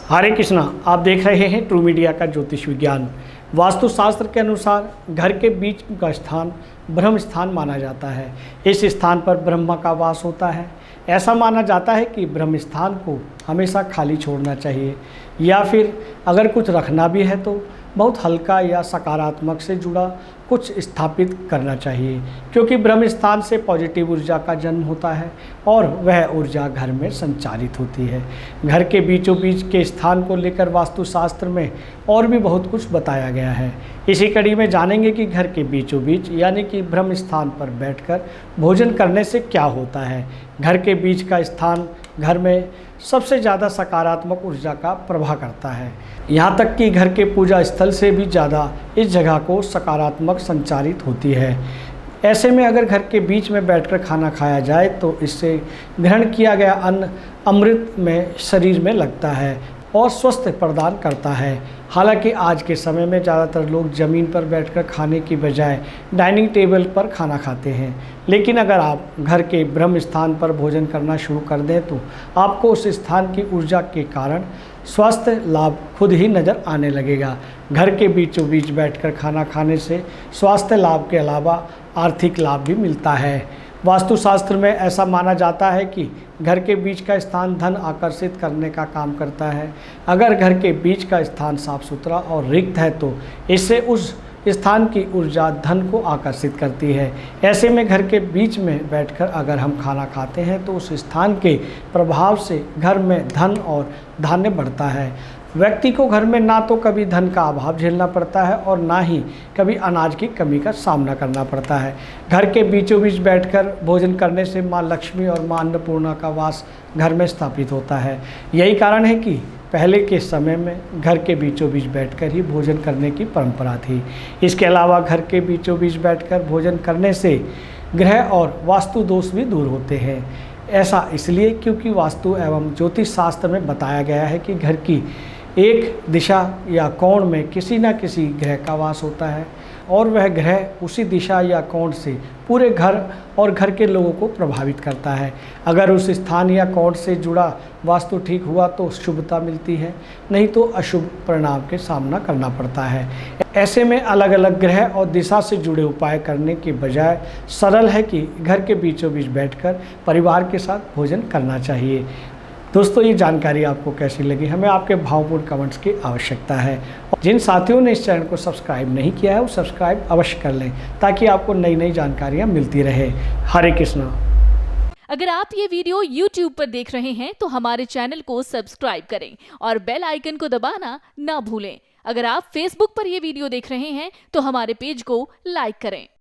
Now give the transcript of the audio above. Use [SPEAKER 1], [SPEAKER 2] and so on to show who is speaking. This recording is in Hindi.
[SPEAKER 1] हरे कृष्णा। आप देख रहे हैं ट्रू मीडिया का ज्योतिष विज्ञान। वास्तुशास्त्र के अनुसार घर के बीच का स्थान ब्रह्म स्थान माना जाता है। इस स्थान पर ब्रह्मा का वास होता है। ऐसा माना जाता है कि ब्रह्म स्थान को हमेशा खाली छोड़ना चाहिए, या फिर अगर कुछ रखना भी है तो बहुत हल्का या सकारात्मक से जुड़ा कुछ स्थापित करना चाहिए, क्योंकि ब्रह्म स्थान से पॉजिटिव ऊर्जा का जन्म होता है और वह ऊर्जा घर में संचारित होती है। घर के बीचों बीच के स्थान को लेकर वास्तुशास्त्र में और भी बहुत कुछ बताया गया है। इसी कड़ी में जानेंगे कि घर के बीचों बीच यानी कि ब्रह्म स्थान पर बैठकर भोजन करने से क्या होता है। घर के बीच का स्थान घर में सबसे ज़्यादा सकारात्मक ऊर्जा का प्रवाह करता है। यहाँ तक कि घर के पूजा स्थल से भी ज़्यादा इस जगह को सकारात्मक संचारित होती है। ऐसे में अगर घर के बीच में बैठकर खाना खाया जाए तो इससे ग्रहण किया गया अन्न अमृत में शरीर में लगता है और स्वस्थ प्रदान करता है। हालांकि आज के समय में ज़्यादातर लोग ज़मीन पर बैठकर खाने की बजाय डाइनिंग टेबल पर खाना खाते हैं, लेकिन अगर आप घर के ब्रह्म स्थान पर भोजन करना शुरू कर दें तो आपको उस स्थान की ऊर्जा के कारण स्वास्थ्य लाभ खुद ही नज़र आने लगेगा। घर के बीचों बीच बैठकर खाना खाने से स्वास्थ्य लाभ के अलावा आर्थिक लाभ भी मिलता है। वास्तुशास्त्र में ऐसा माना जाता है कि घर के बीच का स्थान धन आकर्षित करने का काम करता है। अगर घर के बीच का स्थान साफ सुथरा और रिक्त है तो इससे उस स्थान की ऊर्जा धन को आकर्षित करती है। ऐसे में घर के बीच में बैठकर अगर हम खाना खाते हैं तो उस स्थान के प्रभाव से घर में धन और धान्य बढ़ता है। व्यक्ति को घर में ना तो कभी धन का अभाव झेलना पड़ता है और ना ही कभी अनाज की कमी का सामना करना पड़ता है। घर के बीचों बीच बैठकर भोजन करने से माँ लक्ष्मी और माँ अन्नपूर्णा का वास घर में स्थापित होता है। यही कारण है कि पहले के समय में घर के बीचों बीच बैठकर ही भोजन करने की परंपरा थी। इसके अलावा घर के बीचों बीच बैठकर भोजन करने से ग्रह और वास्तु दोष भी दूर होते हैं। ऐसा इसलिए क्योंकि वास्तु एवं ज्योतिष शास्त्र में बताया गया है कि घर की एक दिशा या कोण में किसी न किसी ग्रह का वास होता है और वह ग्रह उसी दिशा या कोण से पूरे घर और घर के लोगों को प्रभावित करता है। अगर उस स्थान या कोण से जुड़ा वास्तु ठीक हुआ तो शुभता मिलती है, नहीं तो अशुभ परिणाम के सामना करना पड़ता है। ऐसे में अलग अलग ग्रह और दिशा से जुड़े उपाय करने के बजाय सरल है कि घर के बीचों बीच बैठकर परिवार के साथ भोजन करना चाहिए। दोस्तों, ये जानकारी आपको कैसी लगी? हमें आपके भावपूर्ण कमेंट्स की आवश्यकता है। जिन साथियों ने इस चैनल को सब्सक्राइब नहीं किया है वो सब्सक्राइब अवश्य कर लें ताकि आपको नई नई जानकारियाँ मिलती रहे। हरे कृष्णा।
[SPEAKER 2] अगर आप ये वीडियो YouTube पर देख रहे हैं तो हमारे चैनल को सब्सक्राइब करें और बेल आइकन को दबाना ना भूलें। अगर आप Facebook पर ये वीडियो देख रहे हैं तो हमारे पेज को लाइक करें।